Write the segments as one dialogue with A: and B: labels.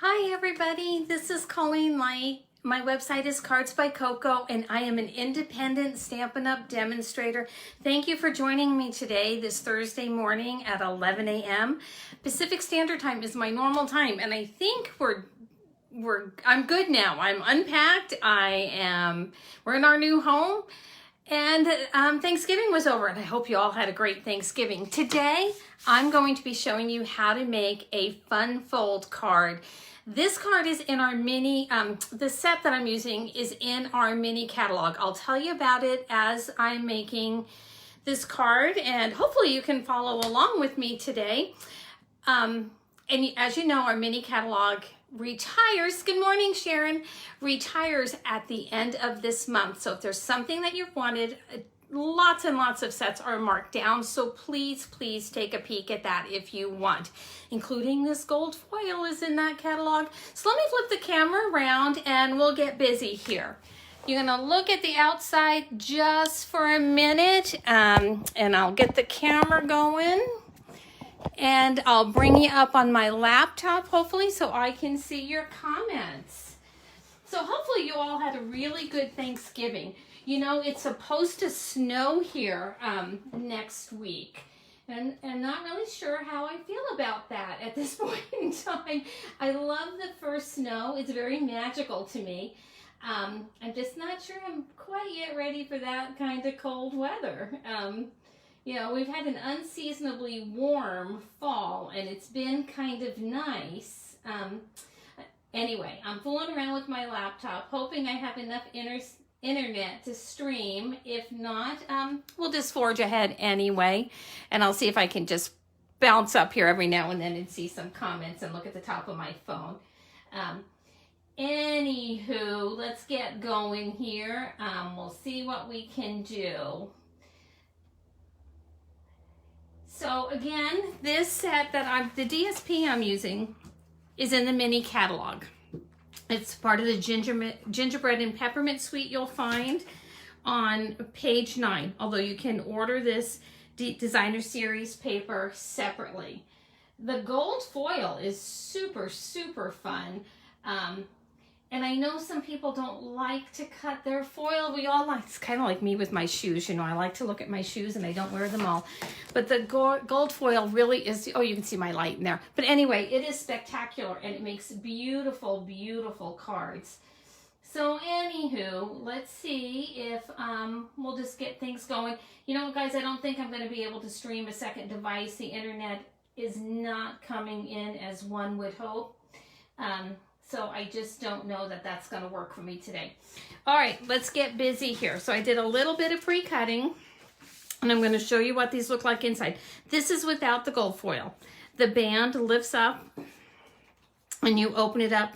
A: Hi everybody, this is Colleen Light. My website is Cards by Coco and I am an independent Stampin' Up! Demonstrator. Thank you for joining me today, this Thursday morning at 11 a.m. Pacific Standard Time is my normal time and I think I'm good now. I'm unpacked, we're in our new home and Thanksgiving was over and I hope you all had a great Thanksgiving. Today, I'm going to be showing you how to make a fun fold card. This card is in our mini, the set that I'm using is in our mini catalog. I'll tell you about it as I'm making this card and hopefully you can follow along with me today. And as you know, our mini catalog retires, good morning Sharon, retires at the end of this month. So if there's something that you've wanted, lots and lots of sets are marked down, so please take a peek at that if you want, including this gold foil is in that catalog. So let me flip the camera around and we'll get busy here. You're gonna look at the outside just for a minute and I'll get the camera going and I'll bring you up on my laptop hopefully so I can see your comments. So hopefully you all had a really good Thanksgiving. You know, it's supposed to snow here next week. And I'm not really sure how I feel about that at this point in time. I love the first snow. It's very magical to me. I'm just not sure I'm quite yet ready for that kind of cold weather. You know, we've had an unseasonably warm fall and it's been kind of nice. Anyway, I'm fooling around with my laptop, hoping I have enough internet to stream. If not, we'll just forge ahead anyway, and I'll see if I can just bounce up here every now and then and see some comments and look at the top of my phone. Anywho, let's get going here. We'll see what we can do. So again, this set that the DSP I'm using is in the mini catalog. It's part of the gingerbread and peppermint suite you'll find on page 9, although you can order this designer series paper separately. The gold foil is super fun. And I know some people don't like to cut their foil. We all like, it's kind of like me with my shoes, you know, I like to look at my shoes and I don't wear them all. But the gold foil really is, oh, you can see my light in there. But anyway, it is spectacular and it makes beautiful cards. So anywho, let's see if we'll just get things going. You know what, guys, I don't think I'm going to be able to stream a second device. The internet is not coming in as one would hope. So I just don't know that that's going to work for me today. All right, let's get busy here. So I did a little bit of pre-cutting and I'm going to show you what these look like inside. This is without the gold foil. The band lifts up and you open it up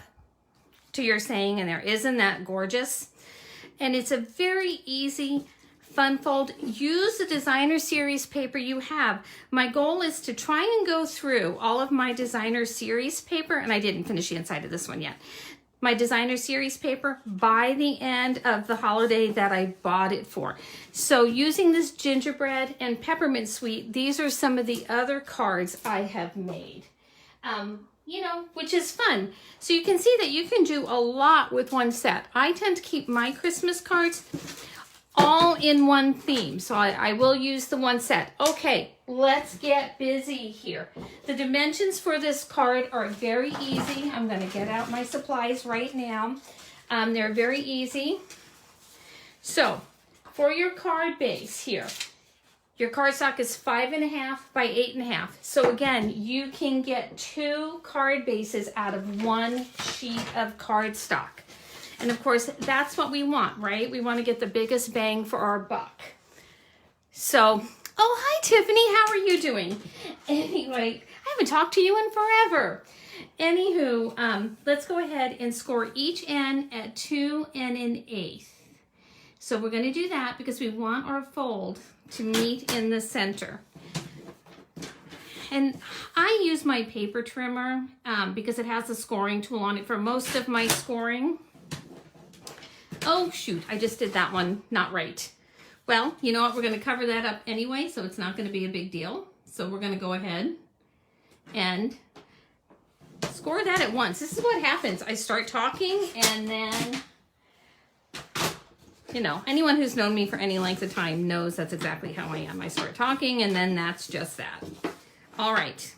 A: to your saying in there. Isn't that gorgeous? And it's a very easy fun fold. Use the designer series paper you have. My goal is to try and go through all of my designer series paper, and I didn't finish the inside of this one yet. My designer series paper by the end of the holiday that I bought it for. So using this gingerbread and peppermint suite, these are some of the other cards I have made. You know, which is fun. So you can see that you can do a lot with one set. I tend to keep my Christmas cards all in one theme, so I will use the one set. Okay, let's get busy here. The dimensions for this card are very easy. I'm going to get out my supplies right now. They're very easy. So, for your card base here, your cardstock is 5.5 by 8.5. So again, you can get 2 card bases out of one sheet of cardstock. And of course, that's what we want, right? We want to get the biggest bang for our buck. So, oh, hi, Tiffany. How are you doing? Anyway, I haven't talked to you in forever. Anywho, let's go ahead and score each end at 2 1/8. So we're going to do that because we want our fold to meet in the center. And I use my paper trimmer because it has a scoring tool on it for most of my scoring. Oh, shoot, I just did that one not right. Well, you know what? We're going to cover that up anyway, so it's not going to be a big deal. So we're going to go ahead and score that at once. This is what happens. I start talking and then, you know, anyone who's known me for any length of time knows that's exactly how I am. I start talking and then that's just that. All right.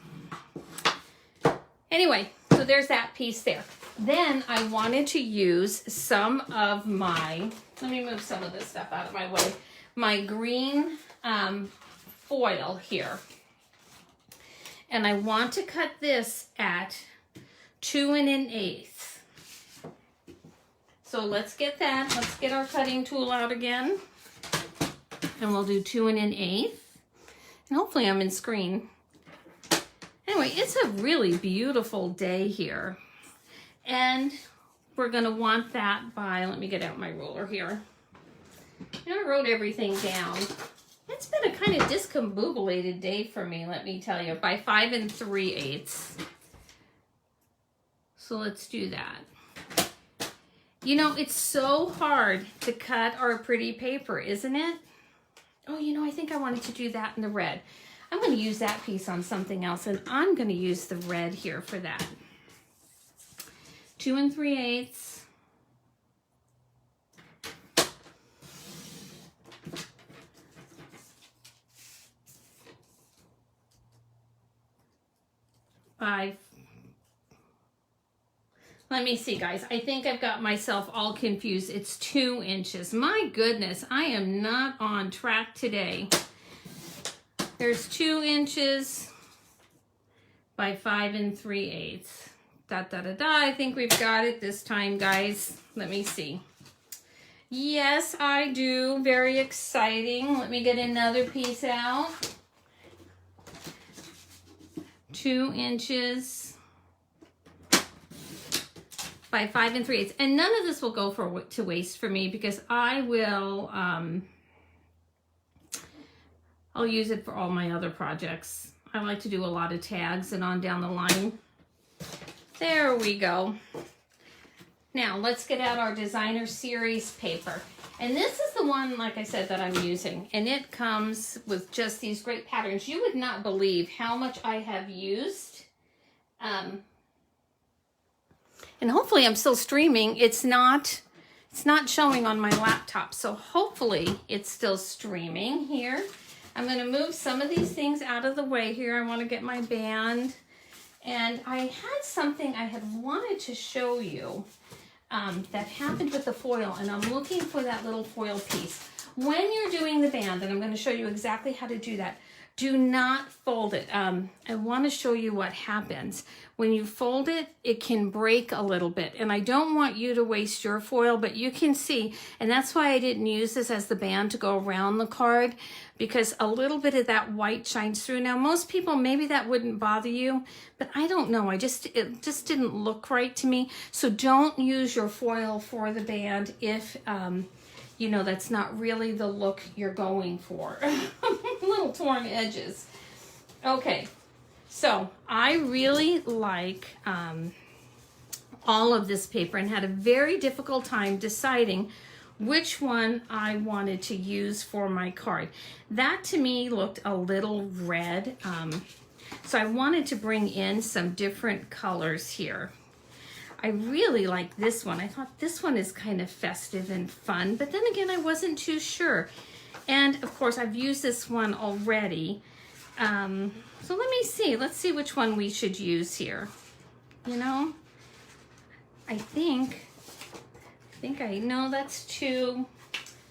A: Anyway, so there's that piece there. Then I wanted to use some of my, let me move some of this stuff out of my way, my green foil here. And I want to cut this at 2 1/8. So let's get that. Let's get our cutting tool out again. And we'll do 2 1/8. And hopefully I'm in screen. Anyway, it's a really beautiful day here. And we're gonna want that by, let me get out my ruler here. I wrote everything down. It's been a kind of discombobulated day for me, let me tell you, by 5 3/8. So let's do that. You know, it's so hard to cut our pretty paper, isn't it? Oh, you know, I think I wanted to do that in the red. I'm going to use that piece on something else, and I'm going to use the red here for that. 2 3/8. Let me see, guys. I think I've got myself all confused. It's 2 inches. My goodness, I am not on track today. There's 2 inches by 5 3/8. Da, da, da, da. I think we've got it this time, guys. Let me see. Yes, I do. Very exciting. Let me get another piece out. 2 inches by 5 3/8. And none of this will go to waste for me because I will, I'll use it for all my other projects. I like to do a lot of tags and on down the line. There we go. Now let's get out our designer series paper. And this is the one, like I said, that I'm using. And it comes with just these great patterns. You would not believe how much I have used. And hopefully I'm still streaming. It's not showing on my laptop. So hopefully it's still streaming here. I'm going to move some of these things out of the way here. I want to get my band. And I had something I had wanted to show you that happened with the foil, and I'm looking for that little foil piece. When you're doing the band, and I'm going to show you exactly how to do that, do not fold it. I want to show you what happens. When you fold it, it can break a little bit, and I don't want you to waste your foil, but you can see, and that's why I didn't use this as the band to go around the card, because a little bit of that white shines through. Now, most people, maybe that wouldn't bother you, but I don't know. It just didn't look right to me. So don't use your foil for the band if, you know, that's not really the look you're going for. Little torn edges. Okay, so I really like all of this paper and had a very difficult time deciding which one I wanted to use for my card. That to me looked a little red. So I wanted to bring in some different colors here. I really like this one. I thought this one is kind of festive and fun, but then again, I wasn't too sure. And of course, I've used this one already. So let me see. Let's see which one we should use here. You know, I think I know that's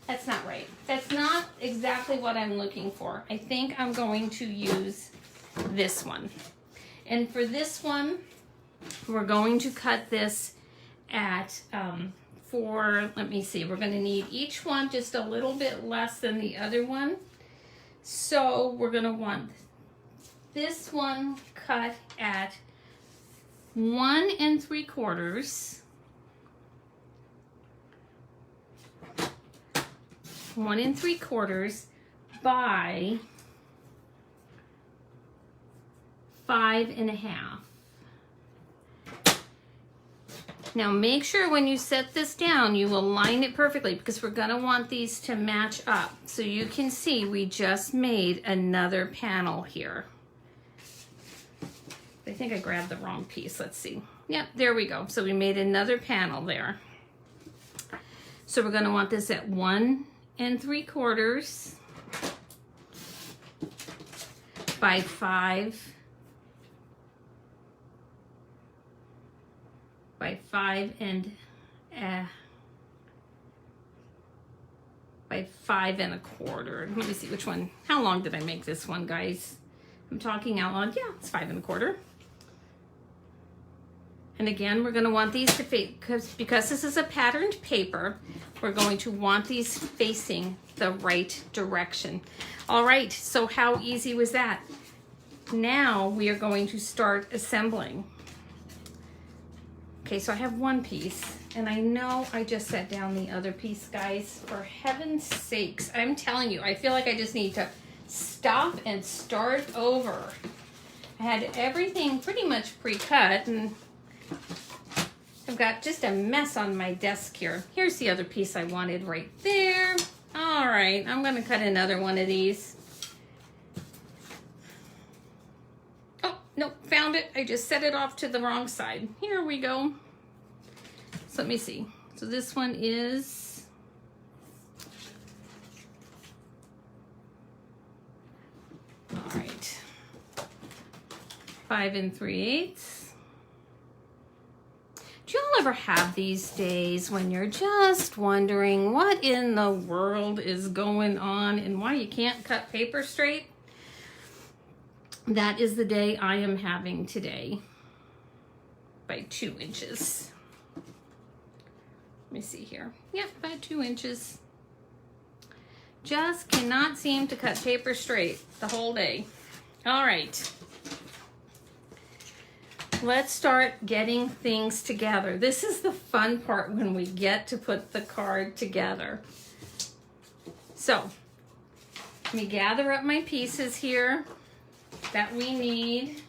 A: that's not right. That's not exactly what I'm looking for. I think I'm going to use this one. And for this one, we're going to cut this at, let me see, we're going to need each one just a little bit less than the other one. So we're going to want this one cut at 1 3/4. 1 3/4 by 5 1/2. Now make sure when you set this down, you align it perfectly because we're gonna want these to match up. So you can see we just made another panel here. I think I grabbed the wrong piece. Let's see. Yep, there we go. So we made another panel there. So we're going to want this at 1 3/4 by 5 by 5 and by 5 1/4. Let me see which one. How long did I make this one, guys? I'm talking out loud. Yeah, it's 5 1/4. And again, we're going to want these to face, because this is a patterned paper, we're going to want these facing the right direction. All right, so how easy was that? Now we are going to start assembling. Okay, so I have one piece, and I know I just set down the other piece, guys. For heaven's sakes, I'm telling you, I feel like I just need to stop and start over. I had everything pretty much pre-cut, and I've got just a mess on my desk here. Here's the other piece I wanted right there. All right, I'm gonna cut another one of these. Oh, nope, found it. I just set it off to the wrong side. Here we go. So let me see. So this one is, all right, 5 3/8. Do you all ever have these days when you're just wondering what in the world is going on and why you can't cut paper straight? That is the day I am having today by 2 inches. Let me see here. Yep, by 2 inches. Just cannot seem to cut paper straight the whole day. All right. Let's start getting things together. This is the fun part when we get to put the card together. So, let me gather up my pieces here that we need.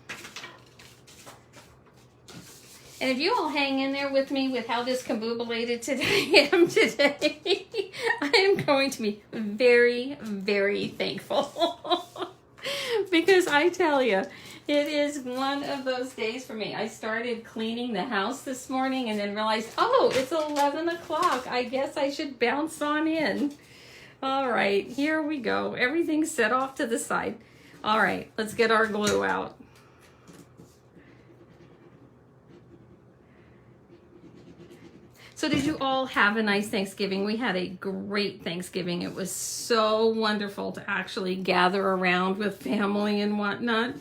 A: And if you all hang in there with me with how discombobulated today I am today, I am going to be very, very thankful. Because I tell you, it is one of those days for me. I started cleaning the house this morning and then realized, oh, it's 11 o'clock. I guess I should bounce on in. All right, here we go. Everything's set off to the side. All right, let's get our glue out. So did you all have a nice Thanksgiving? We had a great Thanksgiving. It was so wonderful to actually gather around with family and whatnot.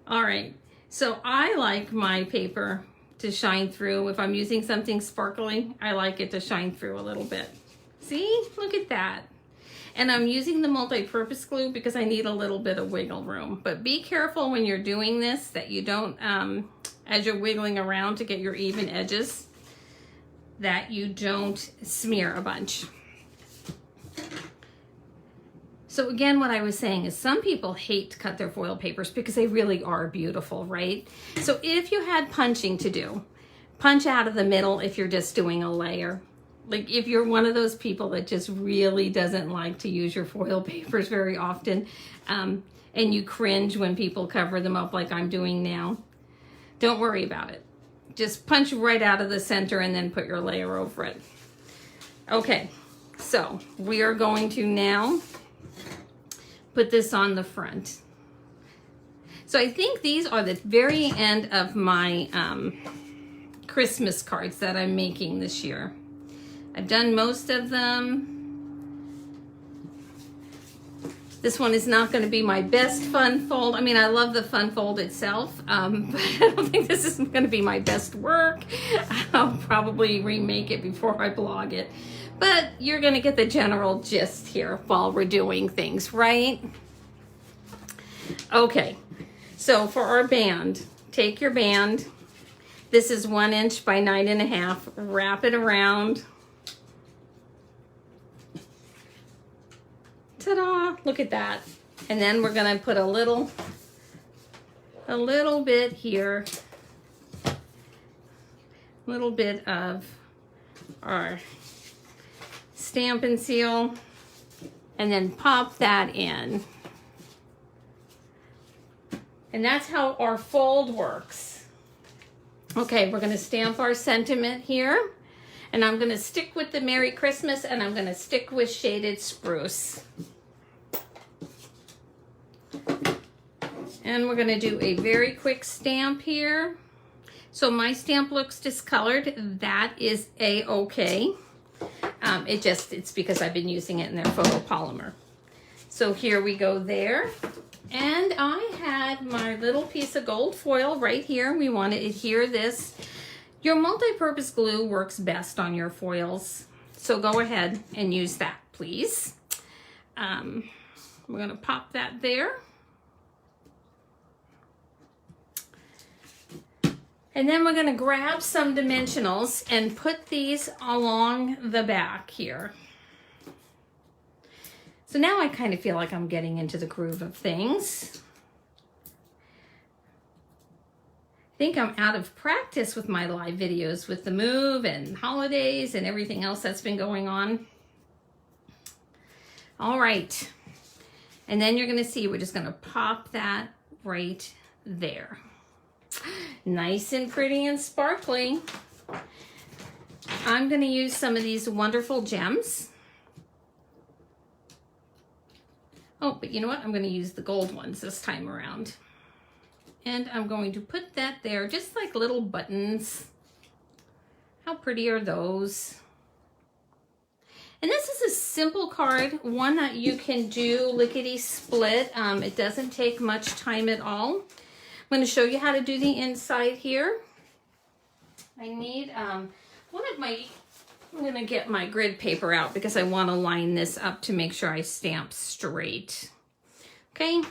A: All right, so I like my paper to shine through. If I'm using something sparkly, I like it to shine through a little bit. See, look at that. And I'm using the multi-purpose glue because I need a little bit of wiggle room. But be careful when you're doing this that you don't, as you're wiggling around to get your even edges, that you don't smear a bunch. So again, what I was saying is some people hate to cut their foil papers because they really are beautiful, right? So if you had punching to do, punch out of the middle if you're just doing a layer. Like if you're one of those people that just really doesn't like to use your foil papers very often, and you cringe when people cover them up like I'm doing now, don't worry about it. Just punch right out of the center and then put your layer over it. Okay, so we are going to now put this on the front. So I think these are the very end of my Christmas cards that I'm making this year. I've done most of them. This one is not going to be my best fun fold. I mean, I love the fun fold itself, but I don't think this is going to be my best work. I'll probably remake it before I blog it. But you're going to get the general gist here while we're doing things, right? Okay, so for our band, take your band. This is 1 inch by 9.5. Wrap it around. Ta-da! Look at that. And then we're going to put a little bit here, a little bit of our Stampin' Seal, and then pop that in. And that's how our fold works. Okay, we're gonna stamp our sentiment here. And I'm gonna stick with the Merry Christmas, and I'm gonna stick with Shaded Spruce. And we're gonna do a very quick stamp here. So my stamp looks discolored. That is a-okay. It's because I've been using it in their photopolymer. So here we go there. And I had my little piece of gold foil right here. We want to adhere this. Your multi-purpose glue works best on your foils. So go ahead and use that, please. We're gonna pop that there. And then we're gonna grab some dimensionals and put these along the back here. So now I kind of feel like I'm getting into the groove of things. I think I'm out of practice with my live videos with the move and holidays and everything else that's been going on. All right. And then you're gonna see we're just gonna pop that right there. Nice and pretty and sparkly. I'm going to use some of these wonderful gems. Oh, but you know what? I'm going to use the gold ones this time around. And I'm going to put that there just like little buttons. How pretty are those? And this is a simple card, one that you can do lickety split. It doesn't take much time at all. I'm going to show you how to do the inside here. I need I'm going to get my grid paper out because I want to line this up to make sure I stamp straight. Okay,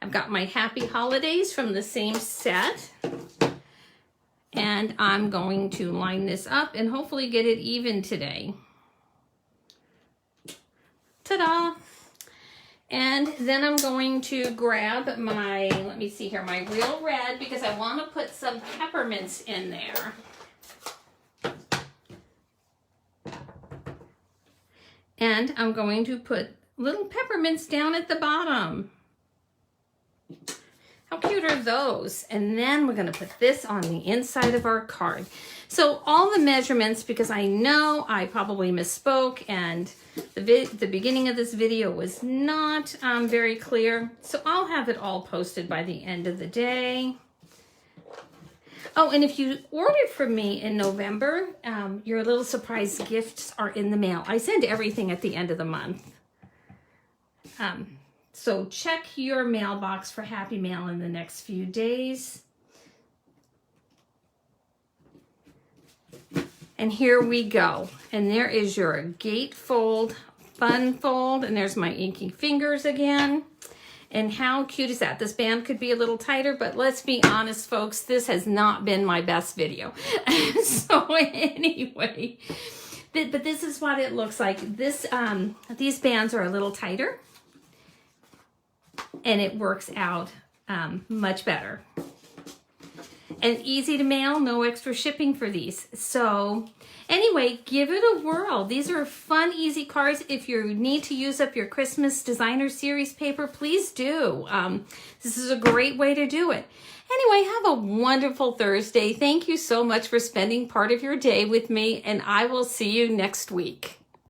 A: I've got my Happy Holidays from the same set. And I'm going to line this up and hopefully get it even today. Ta-da! And then I'm going to grab my, let me see here, my Real Red, because I want to put some peppermints in there. And I'm going to put little peppermints down at the bottom. How cute are those? And then we're going to put this on the inside of our card. So all the measurements, because I know I probably misspoke and the beginning of this video was not very clear. So I'll have it all posted by the end of the day. Oh, and if you ordered from me in November, your little surprise gifts are in the mail. I send everything at the end of the month. So check your mailbox for Happy Mail in the next few days. And here we go. And there is your gatefold, fun fold. And there's my inky fingers again. And how cute is that? This band could be a little tighter, but let's be honest, folks, this has not been my best video. So anyway, but this is what it looks like. This, these bands are a little tighter. And it works out much better. And easy to mail, no extra shipping for these. So anyway, give it a whirl. These are fun, easy cards. If you need to use up your Christmas designer series paper, please do. This is a great way to do it. Anyway, have a wonderful Thursday. Thank you so much for spending part of your day with me, and I will see you next week.